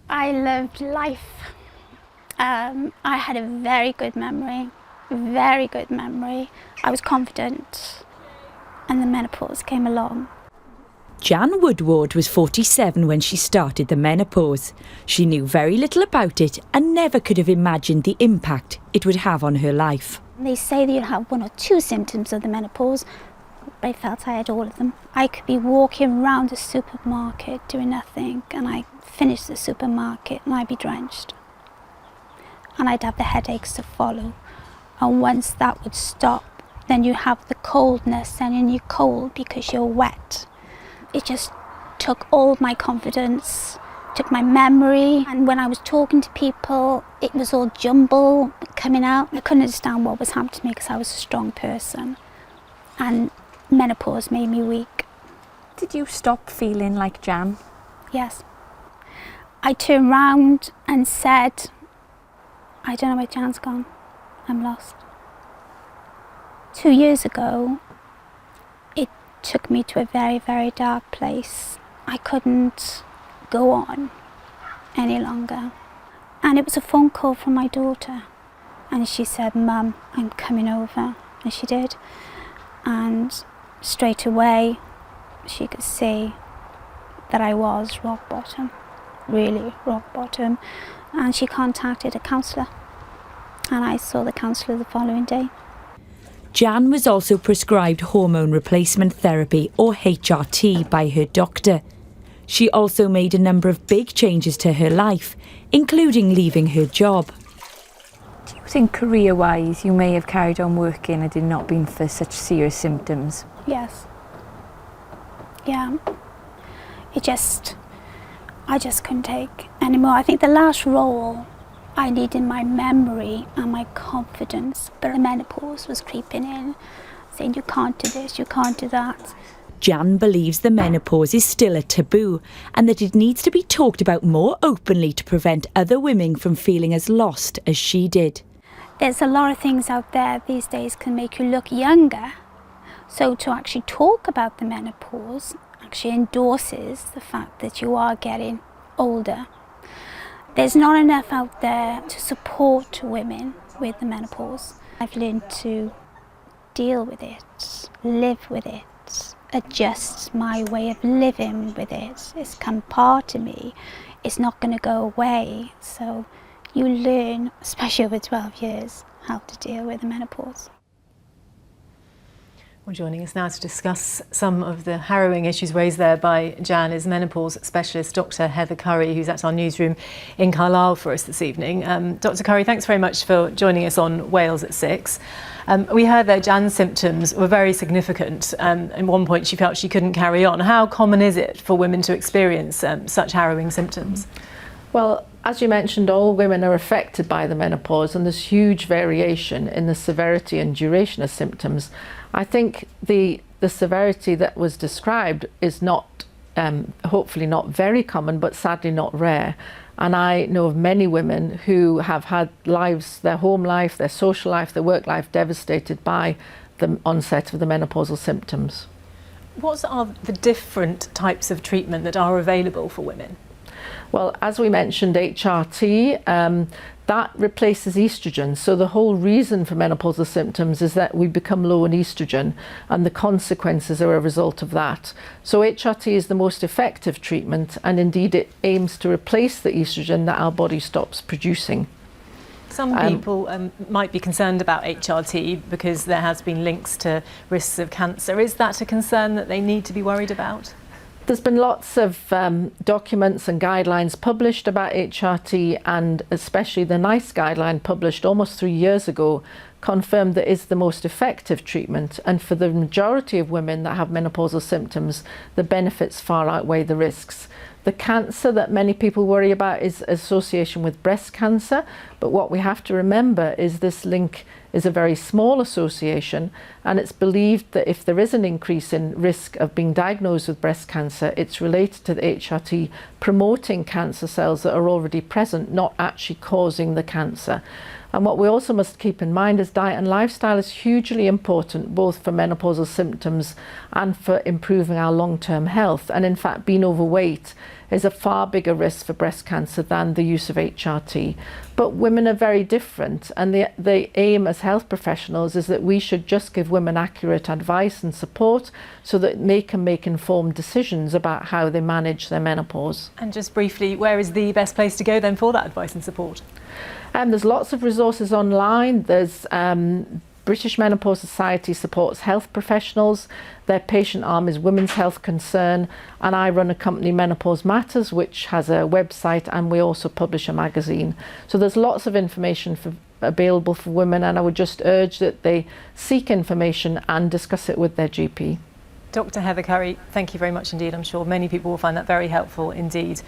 I loved life. I had a very good memory, very good memory. I was confident, and the menopause came along. Jan Woodward was 47 when she started the menopause. She knew very little about it and never could have imagined the impact it would have on her life. They say that you'll have 1 or 2 symptoms of the menopause, but I felt I had all of them. I could be walking around the supermarket doing nothing, and I'd finish the supermarket and I'd be drenched. And I'd have the headaches to follow. And once that would stop, then you have the coldness, and then you're cold because you're wet. It just took all my confidence, took my memory, and when I was talking to people, it was all jumble coming out. I couldn't understand what was happening to me because I was a strong person, and menopause made me weak. Did you stop feeling like Jan? Yes. I turned round and said, I don't know where Jan's gone, I'm lost. 2 years ago, it took me to a very, very dark place. I couldn't go on any longer. And it was a phone call from my daughter. And she said, Mum, I'm coming over. And she did. And straight away, she could see that I was rock bottom, really rock bottom. And she contacted a counsellor. And I saw the counsellor the following day. Jan was also prescribed hormone replacement therapy, or HRT, by her doctor. She also made a number of big changes to her life, including leaving her job. Do you think career-wise you may have carried on working had it not been for such serious symptoms? Yes. Yeah. I just couldn't take anymore. I think the last role I needed my memory and my confidence, but the menopause was creeping in, saying you can't do this, you can't do that. Jan believes the menopause is still a taboo and that it needs to be talked about more openly to prevent other women from feeling as lost as she did. There's a lot of things out there these days can make you look younger. So to actually talk about the menopause actually endorses the fact that you are getting older. There's not enough out there to support women with the menopause. I've learned to deal with it, live with it, adjust my way of living with it. It's become part of me. It's not going to go away. So you learn, especially over 12 years, how to deal with the menopause. Well, joining us now to discuss some of the harrowing issues raised there by Jan is menopause specialist Dr. Heather Currie, who's at our newsroom in Carlisle for us this evening. Dr. Currie, thanks very much for joining us on Wales at 6. We heard that Jan's symptoms were very significant. At one point she felt she couldn't carry on. How common is it for women to experience such harrowing symptoms? Well, as you mentioned, all women are affected by the menopause, and there's huge variation in the severity and duration of symptoms. I think the severity that was described is not, hopefully not very common, but sadly not rare. And I know of many women who have had lives, their home life, their social life, their work life devastated by the onset of the menopausal symptoms. What are the different types of treatment that are available for women? Well, as we mentioned, HRT, that replaces estrogen. So the whole reason for menopausal symptoms is that we become low in estrogen, and the consequences are a result of that. So HRT is the most effective treatment, and indeed it aims to replace the estrogen that our body stops producing. Some people might be concerned about HRT because there has been links to risks of cancer. Is that a concern that they need to be worried about? There's been lots of documents and guidelines published about HRT, and especially the NICE guideline published almost 3 years ago confirmed that it's the most effective treatment, and for the majority of women that have menopausal symptoms, the benefits far outweigh the risks. The cancer that many people worry about is association with breast cancer, but what we have to remember is this link is a very small association, and it's believed that if there is an increase in risk of being diagnosed with breast cancer, it's related to the HRT promoting cancer cells that are already present, not actually causing the cancer. And what we also must keep in mind is diet and lifestyle is hugely important, both for menopausal symptoms and for improving our long-term health. And in fact, being overweight is a far bigger risk for breast cancer than the use of HRT. But women are very different, and the aim as health professionals is that we should just give women accurate advice and support so that they can make informed decisions about how they manage their menopause. And just briefly, where is the best place to go then for that advice and support? There's lots of resources online. There's British Menopause Society supports health professionals. Their patient arm is Women's Health Concern, and I run a company, Menopause Matters, which has a website, and we also publish a magazine. So there's lots of information available for women, and I would just urge that they seek information and discuss it with their GP. Dr. Heather Currie, thank you very much indeed. I'm sure many people will find that very helpful indeed.